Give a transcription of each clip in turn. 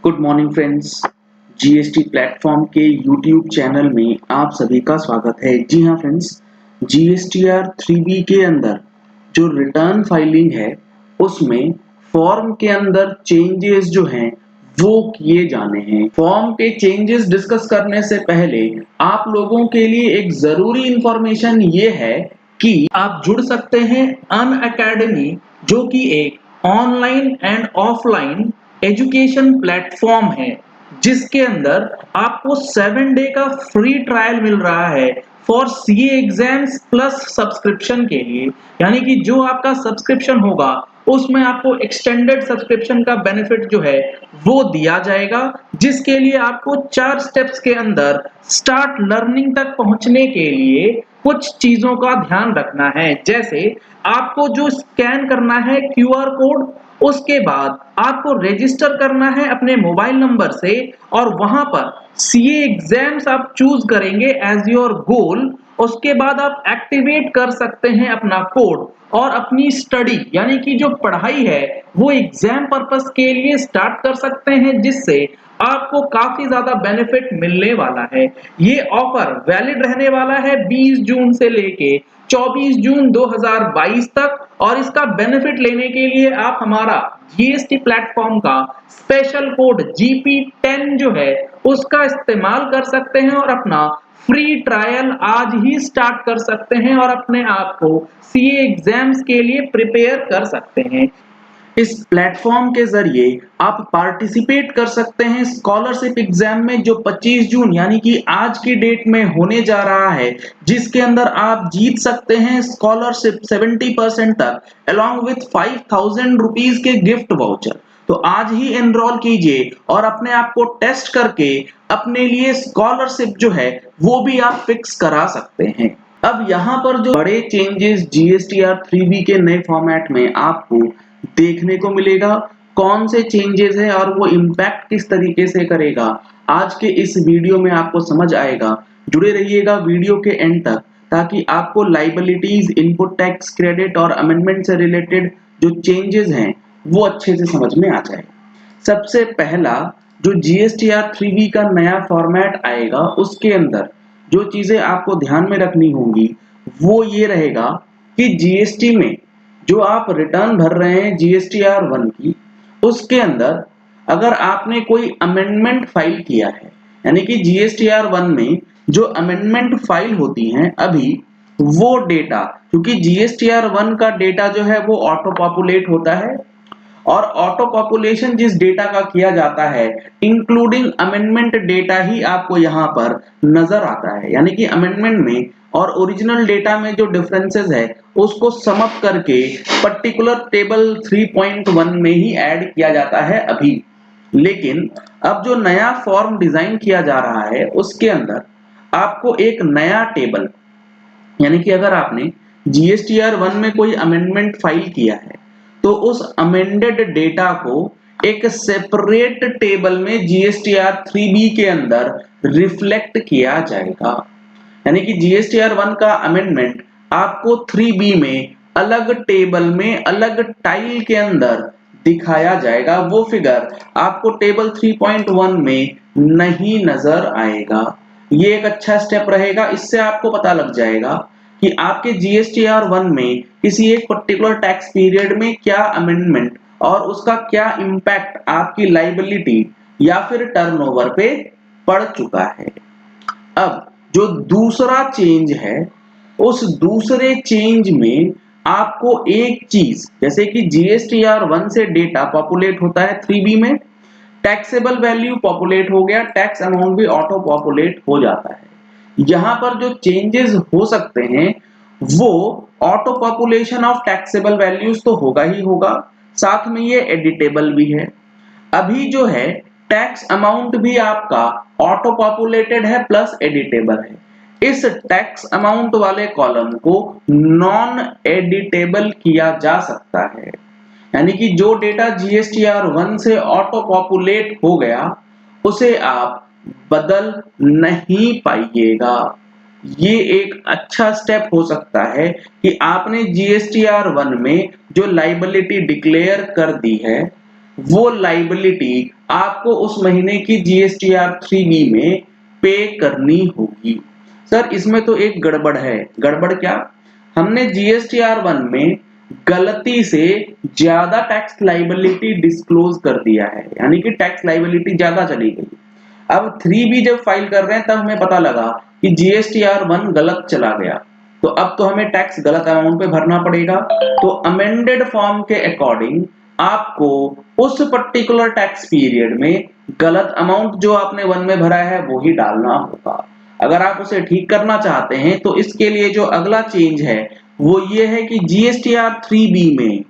Good morning friends. GST platform के YouTube channel में आप सभी का स्वागत है। जी हाँ फ्रेंड्स, जीएसटीआर 3B के अंदर जो रिटर्न फाइलिंग है उसमें फॉर्म के अंदर चेंजेस जो हैं वो किए जाने हैं। फॉर्म के चेंजेस डिस्कस करने से पहले आप लोगों के लिए एक जरूरी इंफॉर्मेशन ये है कि आप जुड़ सकते हैं अनअकैडमी, जो कि एक online and offline education platform है, जिसके अंदर आपको 7 डे का फ्री ट्रायल मिल रहा है for CA exams plus subscription के लिए। यानी कि जो आपका सब्सक्रिप्शन होगा उसमें आपको एक्सटेंडेड सब्सक्रिप्शन का बेनिफिट जो है वो दिया जाएगा, जिसके लिए आपको 4 स्टेप्स के अंदर स्टार्ट लर्निंग तक पहुंचने के लिए कुछ चीजों का ध्यान रखना है। जैसे आपको जो स्कैन करना है क्यूआर कोड, उसके बाद आपको रजिस्टर करना है अपने मोबाइल नंबर से और वहां पर सीए एग्जाम्स आप चूज करेंगे एज योर गोल। उसके बाद आप एक्टिवेट कर सकते हैं अपना कोड और अपनी स्टडी यानी कि जो पढ़ाई है वो एग्जाम पर्पस के लिए स्टार्ट कर सकते हैं, जिससे आपको काफी ज्यादा बेनिफिट मिलने वाला है। ये ऑफर वैलिड रहने वाला है 20 जून से लेके 24 जून 2022 तक, और इसका बेनिफिट लेने के लिए आप हमारा जीएसटी प्लेटफॉर्म का स्पेशल कोड GP10 जो है उसका इस्तेमाल कर सकते हैं और अपना फ्री ट्रायल आज ही स्टार्ट कर सकते हैं और अपने आप को सीए एग्जाम्स के लिए प्रिपेयर कर सकते हैं। इस प्लेटफॉर्म के जरिए आप पार्टिसिपेट कर सकते हैं स्कॉलरशिप एग्जाम में, जो 25 जून यानी कि आज की डेट में होने जा रहा है, जिसके अंदर आप जीत सकते हैं स्कॉलरशिप 70% तक अलॉन्ग विथ 5000 रुपीज के गिफ्ट वाउचर। तो आज ही एनरोल कीजिए और अपने आप को टेस्ट करके अपने लिए स्कॉलरशिप जो है वो भी आप फिक्स करा सकते हैं। अब यहाँ पर जो बड़े चेंजेस जीएसटीआर 3B के नए फॉर्मेट में आपको देखने को मिलेगा, कौन से चेंजेस है और वो इम्पैक्ट किस तरीके से करेगा, आज के इस वीडियो में आपको समझ आएगा। जुड़े रहिएगा वीडियो के एंड तक ताकि आपको लायबिलिटीज, इनपुट टैक्स, क्रेडिट और अमेंडमेंट से रिलेटेड जो चेंजेस हैं वो अच्छे से समझ में आ जाए। सबसे पहला जो जीएसटीआर 3B का नया फॉर्मेट आएगा उसके अंदर जो चीजें आपको ध्यान में रखनी होंगी वो ये रहेगा कि जीएसटी में जो आप रिटर्न भर रहे हैं जीएसटीआर 1 की, उसके अंदर अगर आपने कोई अमेंडमेंट फाइल किया है, यानी कि जीएसटीआर 1 में जो अमेंडमेंट फाइल होती हैं अभी वो डेटा, क्योंकि जीएसटीआर 1 का डेटा जो है वो ऑटो पॉपुलेट होता है और ऑटो पॉपुलेशन जिस डेटा का किया जाता है इंक्लूडिंग अमेंडमेंट डेटा ही आपको यहाँ पर नजर आता है। यानी कि अमेंडमेंट में और ओरिजिनल डेटा में जो डिफरेंसेस है उसको सम अप करके पर्टिकुलर टेबल 3.1 में ही ऐड किया जाता है अभी। लेकिन अब जो नया फॉर्म डिजाइन किया जा रहा है उसके अंदर आपको एक नया टेबल, यानी कि अगर आपने जीएसटीआर 1 में कोई अमेंडमेंट फाइल किया है तो उस अमेंडेड डेटा को एक सेपरेट टेबल में जीएसटीआर 3B के अंदर रिफ्लेक्ट किया जाएगा। यानी कि जीएसटीआर 1 का अमेंडमेंट आपको 3B में अलग टेबल में अलग टाइल के अंदर दिखाया जाएगा, वो फिगर आपको टेबल 3.1 में नहीं नजर आएगा। ये एक अच्छा स्टेप रहेगा, इससे आपको पता लग जाएगा कि आपके जीएसटीआर 1 में किसी एक पर्टिकुलर टैक्स पीरियड में क्या अमेंडमेंट और उसका क्या इंपैक्ट आपकी लायबिलिटी या फिर टर्नओवर पे पड़ चुका है। अब जो दूसरा चेंज है उस दूसरे चेंज में आपको एक चीज, जैसे कि जीएसटीआर 1 से डेटा पॉपुलेट होता है 3B में, टैक्सेबल वैल्यू पॉपुलेट हो गया, टैक्स अमाउंट भी ऑटो पॉपुलेट हो जाता है। यहाँ पर जो चेंजेस हो सकते हैं वो auto population of taxable values तो होगा ही होगा, साथ में ये एडिटेबल भी है। अभी जो है टैक्स अमाउंट भी आपका ऑटो पॉपुलेटेड है प्लस एडिटेबल है। इस टैक्स अमाउंट वाले कॉलम को नॉन एडिटेबल किया जा सकता है, यानी कि जो डेटा जीएसटीआर 1 से ऑटो पॉपुलेट हो गया उसे आप बदल नहीं पाइएगा। ये एक अच्छा स्टेप हो सकता है कि आपने जीएसटीआर 1 में जो लायबिलिटी डिक्लेयर कर दी है वो लाइबिलिटी आपको उस महीने की GSTR 3B में पे करनी होगी। सर इसमें तो एक गड़बड़ है। गड़बड़ क्या? हमने GSTR 1 में गलती से ज्यादा टैक्स लाइबिलिटी डिस्क्लोज कर दिया है, यानी कि टैक्स लाइबिलिटी ज्यादा चली गई। अब 3B जब फाइल कर रहे हैं तब हमें पता लगा कि GSTR 1 गलत चला गया, तो अब तो हमें टैक्स गलत अमाउंट पे भरना पड़ेगा। तो अमेंडेड फॉर्म के अकॉर्डिंग आपको उस पर्टिकुलर टैक्स पीरियड में गलत अमाउंट जो आपने 1 में भरा है वो ही डालना होगा। अगर आप उसे ठीक करना चाहते हैं तो इसके लिए जो अगला चेंज है वो ये है कि GSTR 3B में,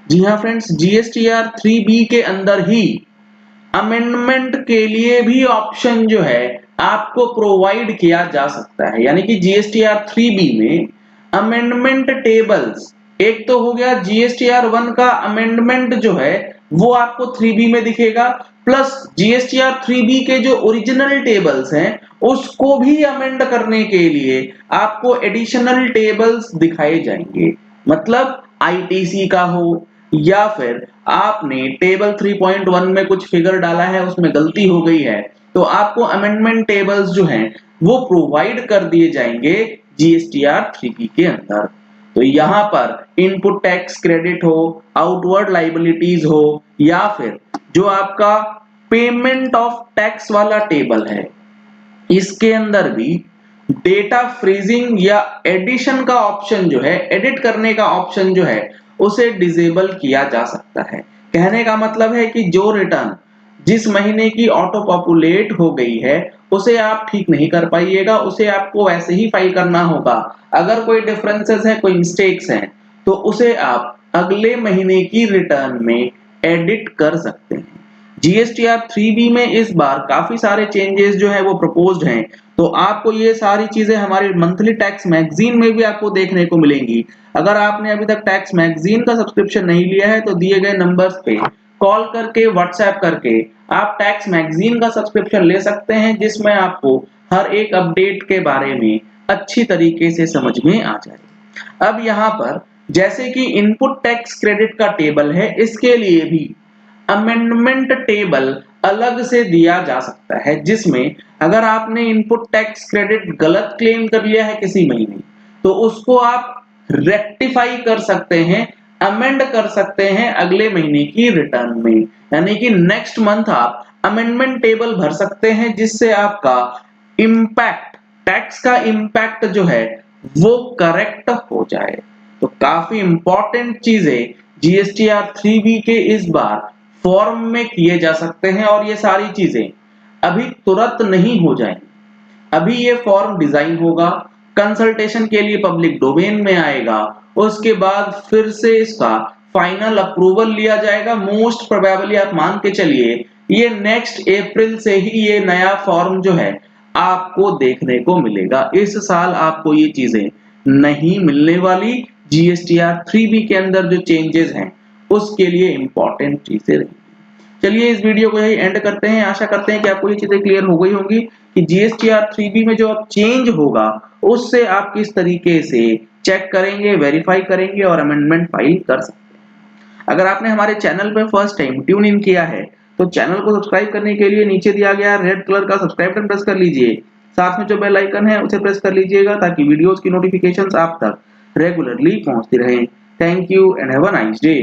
जी हाँ फ्रेंड्स, GSTR 3B के अंदर ही अमेंडमेंट के लिए भी ऑप्शन जो है आपको प्रोवाइड किया जा सकता है। यानी कि GSTR 3B में अमेंडमेंट टेबल्स, एक तो हो गया GSTR 1 का अमेंडमेंट जो है वो आपको 3B में दिखेगा, प्लस GSTR 3B के जो ओरिजिनल टेबल्स हैं उसको भी अमेंड करने के लिए आपको एडिशनल टेबल्स दिखाए जाएंगे। मतलब ITC का हो या फिर आपने टेबल 3.1 में कुछ फिगर डाला है उसमें गलती हो गई है, तो आपको अमेंडमेंट टेबल्स जो हैं वो प्रोवाइड कर दिए जाएंगे GSTR 3B के अंदर। तो यहाँ पर इनपुट टैक्स क्रेडिट हो, आउटवर्ड लाइबिलिटीज हो, या फिर जो आपका पेमेंट ऑफ टैक्स वाला टेबल है, इसके अंदर भी डेटा फ्रीजिंग या एडिशन का ऑप्शन जो है, एडिट करने का ऑप्शन जो है उसे डिसेबल किया जा सकता है। कहने का मतलब है कि जो रिटर्न जिस महीने की ऑटो पॉपुलेट हो गई है उसे आप ठीक नहीं कर पाइएगा, उसे आपको ऐसे ही फाइल करना होगा। अगर कोई डिफरेंसेस है, कोई मिस्टेक्स हैं, तो उसे आप अगले महीने की रिटर्न में एडिट कर सकते हैं। GSTR 3B में इस बार काफी सारे चेंजेस जो है वो प्रपोज्ड हैं, तो आपको ये सारी चीजें हमारे मंथली टैक्स मैगजीन में भी आपको देखने को मिलेंगी। अगर आपने अभी तक टैक्स मैगजीन का सब्सक्रिप्शन नहीं लिया है तो दिए गए नंबर्स पे कॉल करके, व्हाट्सएप करके आप टैक्स मैगजीन का सब्सक्रिप्शन ले सकते हैं, जिसमें आपको हर एक अपडेट के बारे में अच्छी तरीके से समझ में आ जाए। अब यहाँ पर जैसे कि इनपुट टैक्स क्रेडिट का टेबल है, इसके लिए भी अमेंडमेंट टेबल अलग से दिया जा सकता है, जिसमें अगर आपने इनपुट टैक्स क्रेडिट गलत क्लेम कर लिया है किसी महीने, तो उसको आप रेक्टिफाई कर सकते हैं, अमेंड कर सकते हैं अगले महीने की रिटर्न में। यानी कि नेक्स्ट मंथ आप अमेंडमेंट टेबल भर सकते हैं, जिससे आपका इम्पैक्ट, टैक्स का इम्पैक्ट जो है वो करेक्ट हो जाए। तो काफी इंपॉर्टेंट चीजें GSTR 3B के इस बार फॉर्म में किए जा सकते हैं, और ये सारी चीजें अभी तुरंत नहीं हो जाएंगी। अभी ये फॉर्म डिजाइन होगा, कंसल्टेशन के लिए पब्लिक डोमेन में आएगा, उसके बाद फिर से इसका फाइनल अप्रूवल लिया जाएगा। मोस्ट प्रोबेबली आप मान के चलिए ये नेक्स्ट अप्रैल से ही ये नया फॉर्म जो है आपको देखने को मिलेगा। इस साल आपको ये चीजें नहीं मिलने वाली। GSTR 3B के अंदर जो चेंजेस हैं उसके लिए इंपॉर्टेंट चीजें रहेंगी। चलिए इस वीडियो को यही एंड करते हैं। आशा करते हैं कि आपको ये चीजें क्लियर हो गई होंगी कि GSTR 3B में जो अब चेंज होगा उससे आप किस तरीके से चेक करेंगे, वेरीफाई करेंगे और अमेंडमेंट फाइल कर सकते हैं। अगर आपने हमारे चैनल पर फर्स्ट टाइम ट्यून इन किया है तो चैनल को सब्सक्राइब करने के लिए नीचे दिया गया रेड कलर का सब्सक्राइब बटन प्रेस कर लीजिए। साथ में जो बेल आइकन है उसे प्रेस कर लीजिएगा ताकि वीडियोस की नोटिफिकेशंस आप तक रेगुलरली पहुंचती रहें। Thank you and have a nice day.